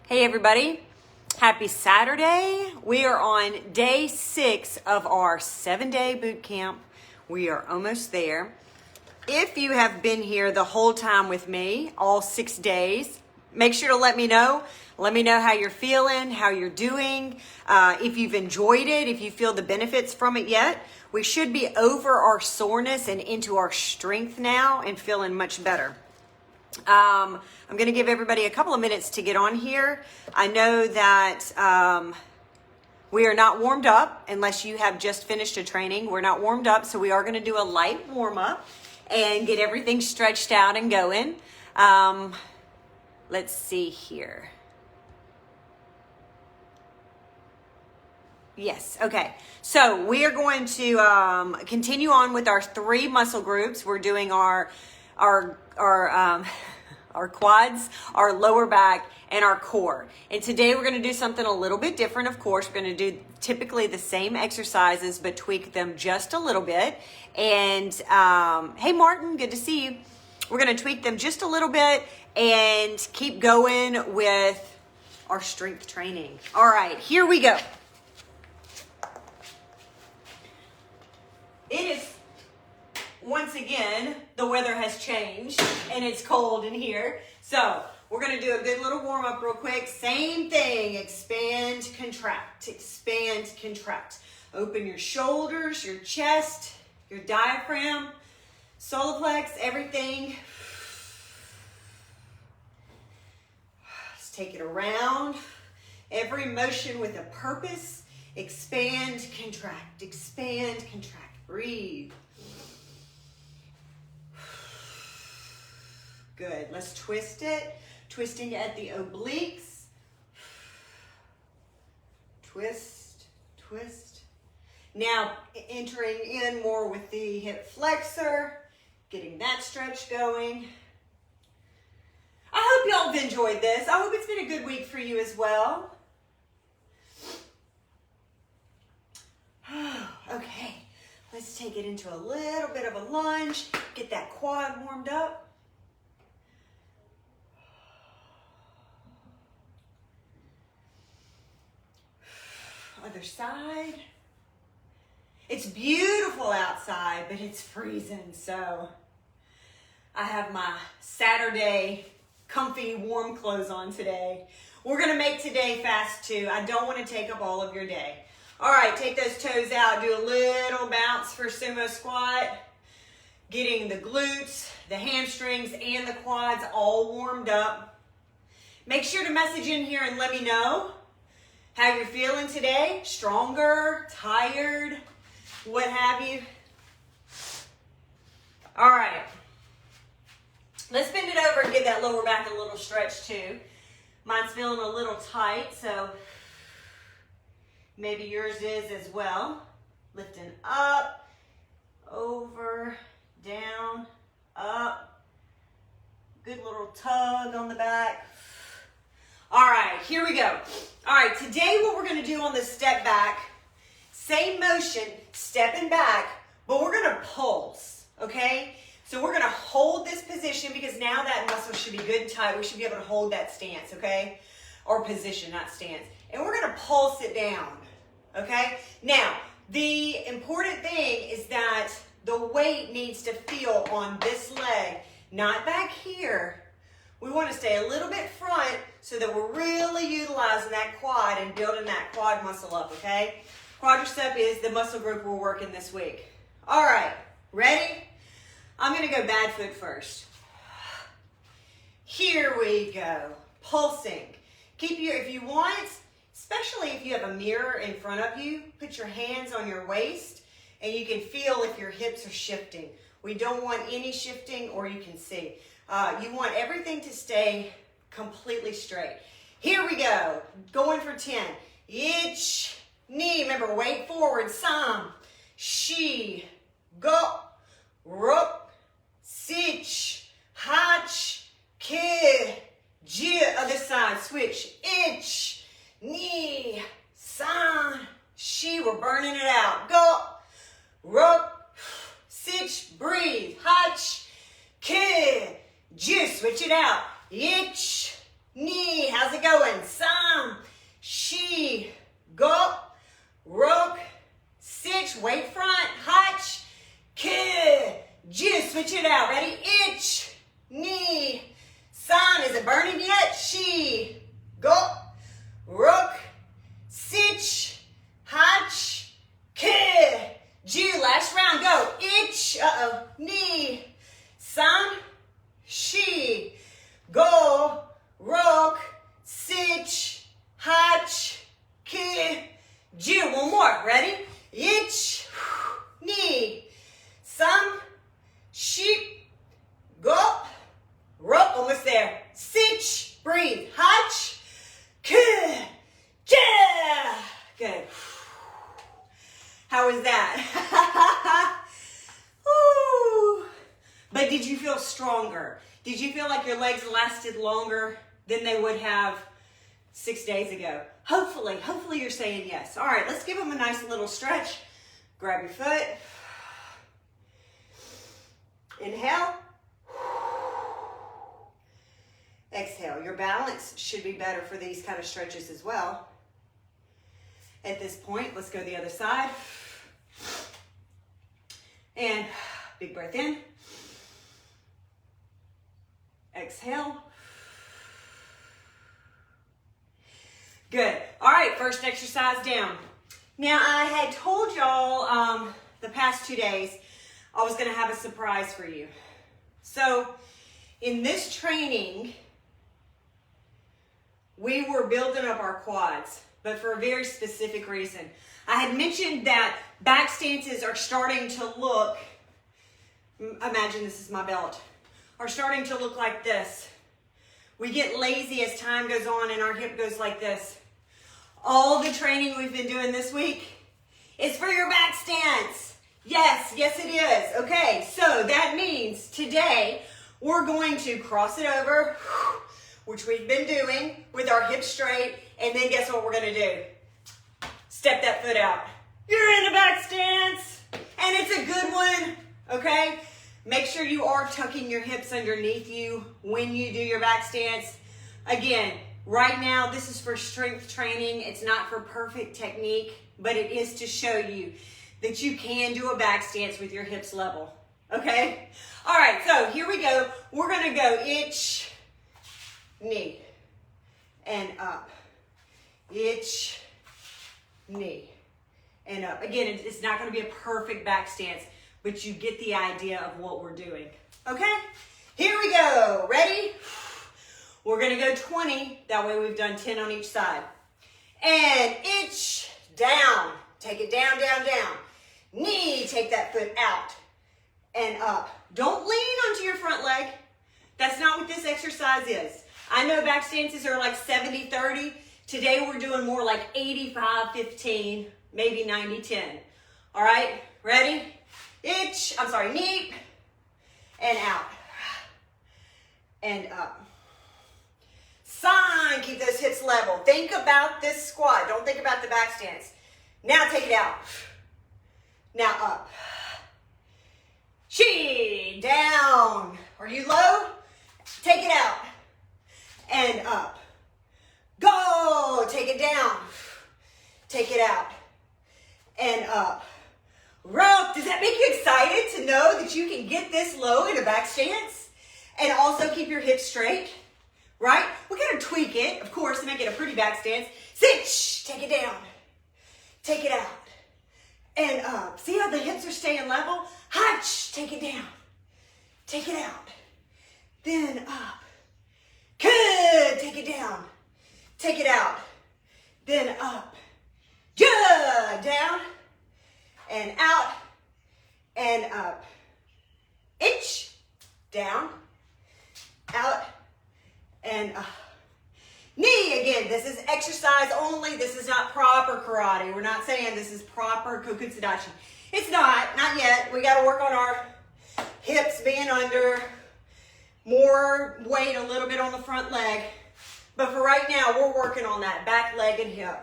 Hey everybody, happy Saturday. We are on day 6 of our 7-day boot camp. We are almost there. If you have been here the whole time with me, all 6 days, make sure to let me know. Let me know how you're feeling, how you're doing, if you've enjoyed it, if you feel the benefits from it yet. We should be over our soreness and into our strength now and feeling much better. I'm going to give everybody a couple of minutes to get on here. I know that we are not warmed up unless you have just finished a training. We're not warmed up, so we are going to do a light warm up and get everything stretched out and going. Let's see here. Yes, okay. So we are going to continue on with our 3 muscle groups. We're doing our quads, our lower back, and our core. And today we're going to do something a little bit different, of course. We're going to do typically the same exercises, but tweak them just a little bit. And hey, Martin, good to see you. We're going to tweak them just a little bit and keep going with our strength training. All right, here we go. It is, once again, the weather has changed and it's cold in here. So we're going to do a good little warm up real quick. Same thing, expand, contract, expand, contract. Open your shoulders, your chest, your diaphragm, solar plex, everything. Let's take it around. Every motion with a purpose. Expand, contract, expand, contract. Breathe. Good. Let's twist it. Twisting at the obliques. Twist, twist. Now entering in more with the hip flexor. Getting that stretch going. I hope y'all have enjoyed this. I hope it's been a good week for you as well. Okay. Let's take it into a little bit of a lunge. Get that quad warmed up. Other side. It's beautiful outside, but it's freezing, so I have my Saturday comfy warm clothes on today. We're gonna make today fast too. I don't want to take up all of your day. All right, take those toes out. Do a little bounce for sumo squat. Getting the glutes, the hamstrings, and the quads all warmed up. Make sure to message in here and let me know how you're feeling today. Stronger, tired, what have you. All right. Let's bend it over and give that lower back a little stretch too. Mine's feeling a little tight, so maybe yours is as well. Lifting up, over, down, up. Good little tug on the back. All right, here we go. All right, today what we're gonna do on the step back, same motion, stepping back, but we're gonna pulse, okay? So we're gonna hold this position because now that muscle should be good and tight. We should be able to hold that stance, okay? Or position, not stance. And we're gonna pulse it down, okay? Now, the important thing is that the weight needs to feel on this leg, not back here. We wanna stay a little bit front so that we're really utilizing that quad and building that quad muscle up, okay? Quadricep is the muscle group we're working this week. All right, ready? I'm gonna go bad foot first. Here we go, pulsing. If you want, especially if you have a mirror in front of you, put your hands on your waist and you can feel if your hips are shifting. We don't want any shifting, or you can see. You want everything to stay completely straight. Here we go, going for 10. Ich, knee, remember, weight forward, sam, shi, go, rup, sich, hach, ki, ji, other side, switch, ich, knee, sam, shi, we're burning it out, go, rup, sich, breathe, hach, ki, ji, switch it out, ich, knee, how's it going, She. Go. Rook. Sich. Hach. Ki. Ju. Last round. Go. Ich. Uh-oh. Ni. San. She. Go. Rook. Sich. Hach. Ki. Ju. One more. Ready? Ich. Ni. San. Sheep. Go. Rook. Almost there. Sich. Breathe. Hach. Ki. Ja. Good. How was that? Woo. But did you feel stronger? Did you feel like your legs lasted longer than they would have 6 days ago? Hopefully you're saying yes. All right, let's give them a nice little stretch. Grab your foot. Inhale. Exhale. Your balance should be better for these kind of stretches as well. At this point, let's go the other side. And big breath in. Exhale. Good. All right, first exercise down. Now, I had told y'all the past 2 days I was going to have a surprise for you. So, in this training, we were building up our quads, but for a very specific reason. I had mentioned that back stances are starting to look, imagine this is my belt, are starting to look like this. We get lazy as time goes on and our hip goes like this. All the training we've been doing this week is for your back stance. Yes it is. Okay, so that means today we're going to cross it over, which we've been doing with our hips straight, and then guess what we're gonna do? Step that foot out. You're in a back stance, and it's a good one, okay? Make sure you are tucking your hips underneath you when you do your back stance. Again, right now, this is for strength training. It's not for perfect technique, but it is to show you that you can do a back stance with your hips level, okay? All right, so here we go. We're gonna go ich, knee, and up. Ich, knee, and up. Again, it's not gonna be a perfect back stance, but you get the idea of what we're doing, okay? Here we go, ready? We're gonna go 20, that way we've done 10 on each side. And ich, down, take it down, down, down. Knee, take that foot out and up. Don't lean onto your front leg. That's not what this exercise is. I know back stances are like 70-30. Today we're doing more like 85-15, maybe 90-10. All right, ready? Knee, and out, and up. Sign, keep those hips level. Think about this squat. Don't think about the back stance. Now take it out. Now up. Chi, down. Are you low? Take it out. And up. Go, take it down. Take it out. And up. Rope, does that make you excited to know that you can get this low in a back stance and also keep your hips straight, right? We're gonna tweak it, of course, to make it a pretty back stance. Sich, take it down, take it out, and up. See how the hips are staying level? Hach, take it down, take it out, then up. Good, take it down, take it out, then up. Good, down, and out, and up. Ich, down, out, and up. Knee again. This is exercise only. This is not proper karate. We're not saying this is proper kokutsudachi. It's not yet. We got to work on our hips being under, more weight a little bit on the front leg. But for right now, we're working on that back leg and hip.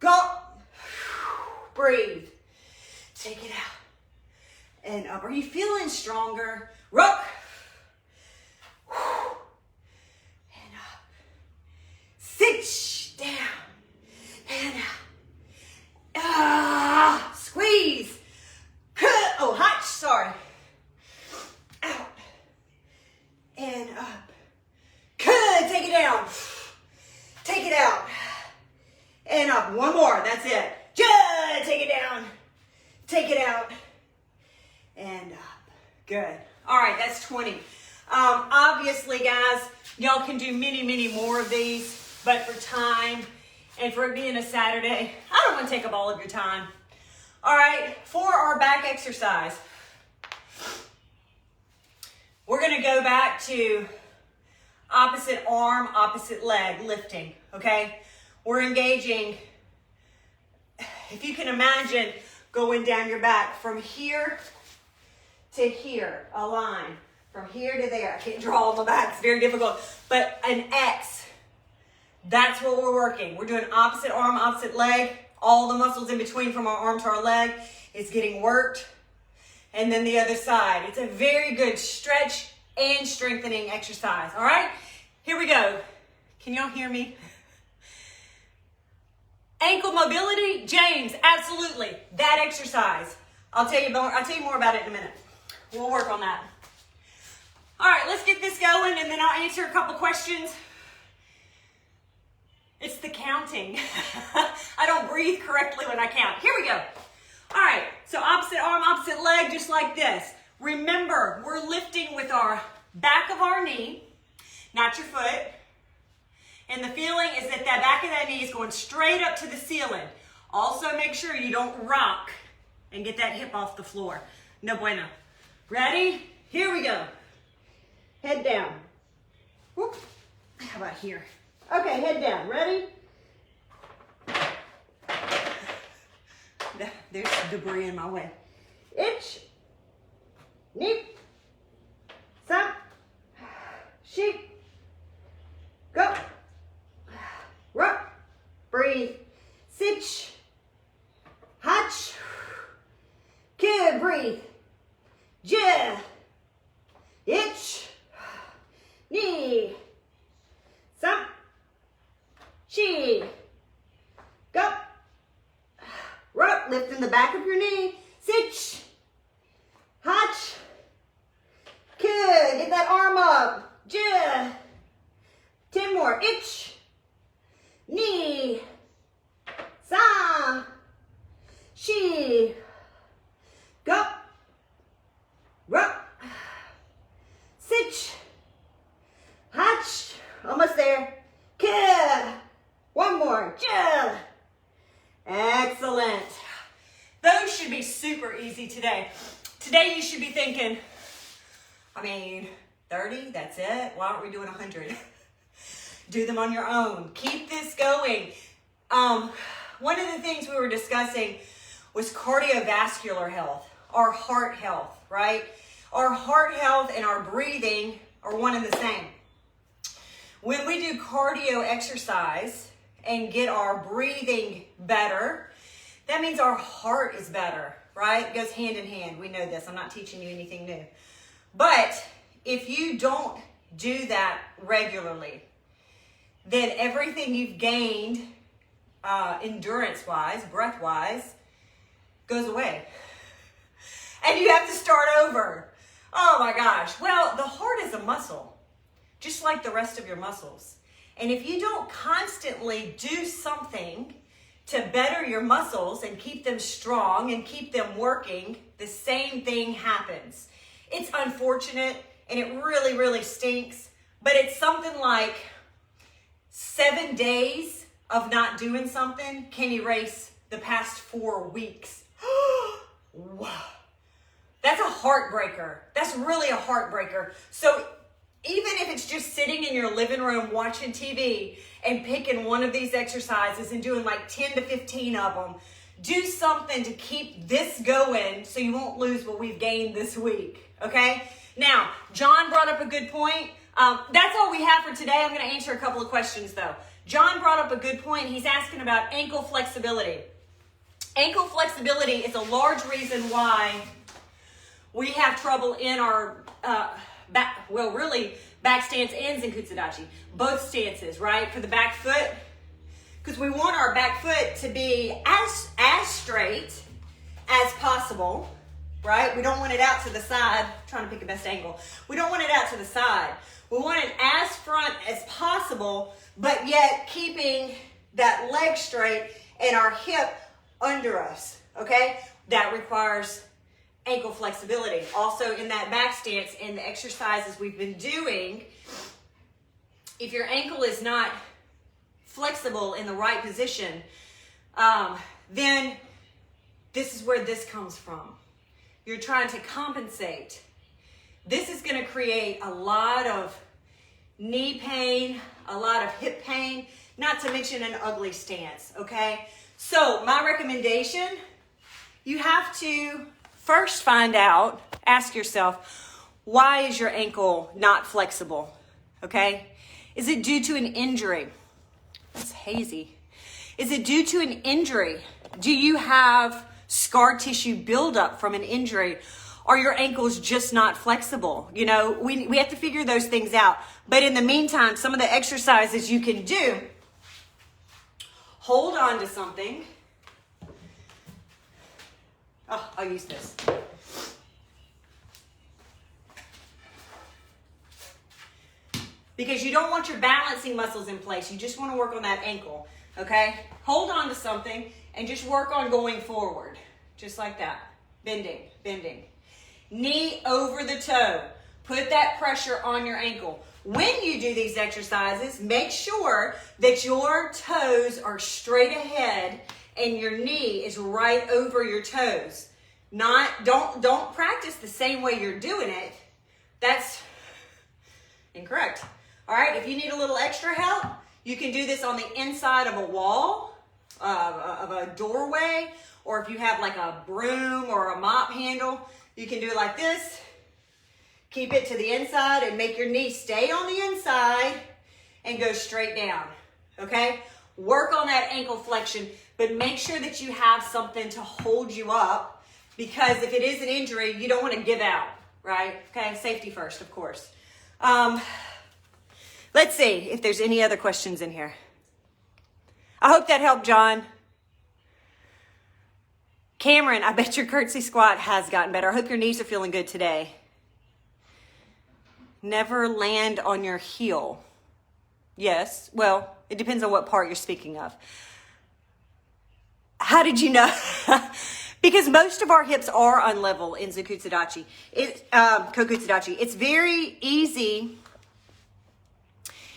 Go. Breathe. Take it out. And up. Are you feeling stronger? Rook. And up. Sich. Down. And out. Squeeze. Oh, hot. Sorry. Out. And up. down. Take it out. And up. One more. That's it. Just take it down. Take it out. And up. Good. All right, that's 20. Obviously, guys, y'all can do many, many more of these, but for time and for it being a Saturday, I don't want to take up all of your time. All right, for our back exercise, we're going to go back to opposite arm, opposite leg lifting, okay? We're engaging, if you can imagine, going down your back from here to here, a line. From here to there. I can't draw on the back, it's very difficult. But an X, that's what we're working. We're doing opposite arm, opposite leg. All the muscles in between from our arm to our leg is getting worked. And then the other side. It's a very good stretch and strengthening exercise, all right? Here we go. Can y'all hear me? Ankle mobility, James, absolutely. That exercise. I'll tell you more about it in a minute. We'll work on that. All right, let's get this going, and then I'll answer a couple questions. It's the counting. I don't breathe correctly when I count. Here we go. All right, so opposite arm, opposite leg, just like this. Remember, we're lifting with our back of our knee, not your foot. And the feeling is that that back of that knee is going straight up to the ceiling. Also, make sure you don't rock and get that hip off the floor. No bueno. Ready? Here we go. Head down. Whoop. How about here? Okay, head down. Ready? There's debris in my way. Itch. Neep. Sap. Sheep. Go. Rock. Breathe. Sitch. Hutch. Good. Breathe. Ja. Itch. Knee. Sap. Chi. Go. Rock. Lifting the back of your knee. Sitch. Hutch. Good. Get that arm up. Ja. 10 more. Itch. Knee. Sa. She. Go. Rock. Sitch. Hutch. Almost there. Good. One more. Ja. Excellent. Those should be super easy today. Today you should be thinking, 30, that's it. Why aren't we doing 100? Do them on your own. Keep this going. One of the things we were discussing was cardiovascular health, our heart health, right? Our heart health and our breathing are one and the same. When we do cardio exercise and get our breathing better, that means our heart is better, right? It goes hand in hand. We know this. I'm not teaching you anything new. But if you don't do that regularly, then everything you've gained endurance-wise, breath-wise, goes away. And you have to start over. Oh my gosh. Well, the heart is a muscle, just like the rest of your muscles. And if you don't constantly do something to better your muscles and keep them strong and keep them working, the same thing happens. It's unfortunate and it really, really stinks, but it's something like 7 days of not doing something can erase the past 4 weeks. Wow. That's a heartbreaker. That's really a heartbreaker. So even if it's just sitting in your living room watching TV and picking one of these exercises and doing like 10 to 15 of them, do something to keep this going so you won't lose what we've gained this week, okay? Now, John brought up a good point. That's all we have for today. I'm going to answer a couple of questions though. John brought up a good point. He's asking about ankle flexibility. Ankle flexibility is a large reason why we have trouble in our back stance and Zenkutsudachi. Both stances, right? For the back foot, because we want our back foot to be as straight as possible, right? We don't want it out to the side. I'm trying to pick the best angle. We don't want it out to the side. We want it as front as possible, but yet keeping that leg straight and our hip under us, okay? That requires ankle flexibility. Also in that back stance and the exercises we've been doing, if your ankle is not flexible in the right position, then this is where this comes from. You're trying to compensate. This is going to create a lot of knee pain, a lot of hip pain, not to mention an ugly stance, okay? So my recommendation, you have to first find out, ask yourself, why is your ankle not flexible, okay? Is it due to an injury? That's hazy. Is it due to an injury? Do you have scar tissue buildup from an injury? Are your ankles just not flexible? You know, we have to figure those things out. But in the meantime, some of the exercises you can do, hold on to something. Oh, I'll use this. Because you don't want your balancing muscles in place. You just want to work on that ankle, okay? Hold on to something and just work on going forward. Just like that. Bending, bending. Knee over the toe. Put that pressure on your ankle. When you do these exercises, make sure that your toes are straight ahead and your knee is right over your toes. Don't practice the same way you're doing it. That's incorrect. All right, if you need a little extra help, you can do this on the inside of a wall, of a doorway, or if you have like a broom or a mop handle, you can do it like this. Keep it to the inside and make your knee stay on the inside and go straight down, okay? Work on that ankle flexion, but make sure that you have something to hold you up, because if it is an injury, you don't want to give out, right? Okay, safety first, of course. Let's see if there's any other questions in here. I hope that helped, John. Cameron, I bet your curtsy squat has gotten better. I hope your knees are feeling good today. Never land on your heel. Yes, well, it depends on what part you're speaking of. How did you know? Because most of our hips are unlevel in Kokutsudachi. Kokutsudachi. It's very easy.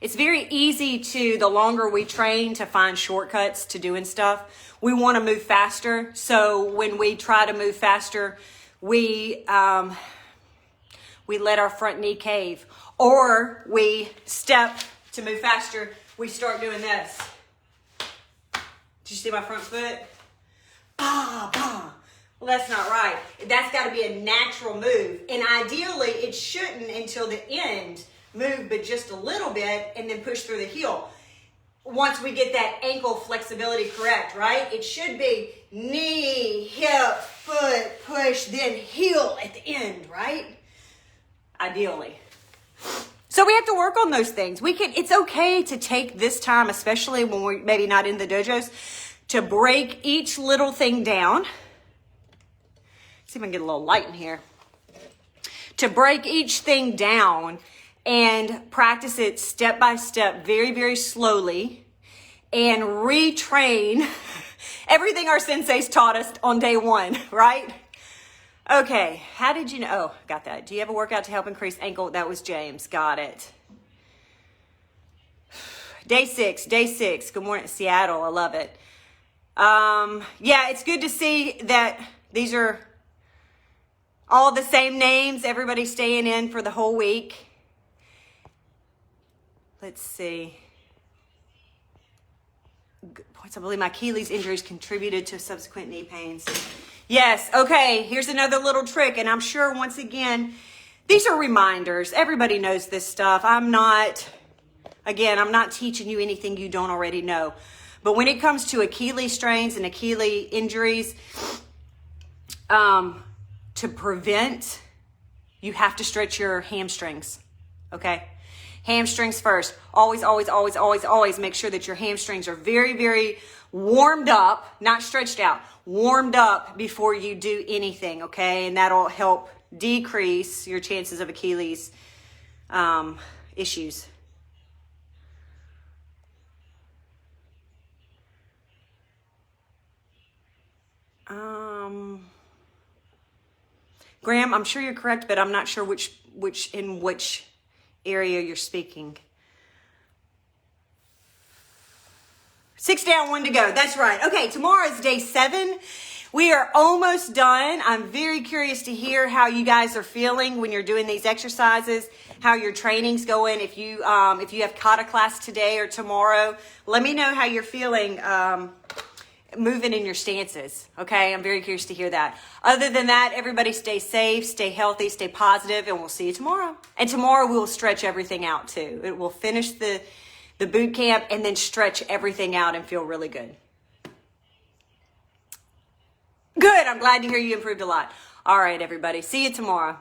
It's very easy to, the longer we train, to find shortcuts to doing stuff. We want to move faster. So when we try to move faster, we let our front knee cave. Or we step to move faster, we start doing this. Did you see my front foot? Bah, bah. Well, that's not right. That's got to be a natural move. And ideally, it shouldn't until the end move, but just a little bit, and then push through the heel. Once we get that ankle flexibility correct, right? It should be knee, hip, foot, push, then heel at the end, right? Ideally. So we have to work on those things. It's okay to take this time, especially when we're maybe not in the dojos, to break each little thing down. See if I can get a little light in here. To break each thing down and practice it step by step, very, very slowly, and retrain everything our senseis taught us on day one, right? Okay, how did you know? Oh, got that. Do you have a workout to help increase ankle? That was James. Got it. Day six. Good morning, Seattle. I love it. Yeah, it's good to see that these are all the same names. Everybody's staying in for the whole week. Let's see. Good points. I believe my Achilles injuries contributed to subsequent knee pains. Yes. Okay. Here's another little trick. And I'm sure once again, these are reminders. Everybody knows this stuff. I'm not teaching you anything you don't already know. But when it comes to Achilles strains and Achilles injuries, to prevent, you have to stretch your hamstrings. Okay. Hamstrings first. Always make sure that your hamstrings are very, very warmed up, not stretched out, warmed up before you do anything, okay? And that'll help decrease your chances of Achilles issues. Graham, I'm sure you're correct, but I'm not sure which area you're speaking. 6 down, 1 to go. That's right. Okay, tomorrow is day 7. We are almost done. I'm very curious to hear how you guys are feeling when you're doing these exercises, how your training's going. If you have kata class today or tomorrow, let me know how you're feeling moving in your stances. Okay, I'm very curious to hear that. Other than that, everybody stay safe, stay healthy, stay positive, and we'll see you tomorrow. And tomorrow we'll stretch everything out too. It will finish the boot camp and then stretch everything out and feel really good. Good. I'm glad to hear you improved a lot. All right, everybody. See you tomorrow.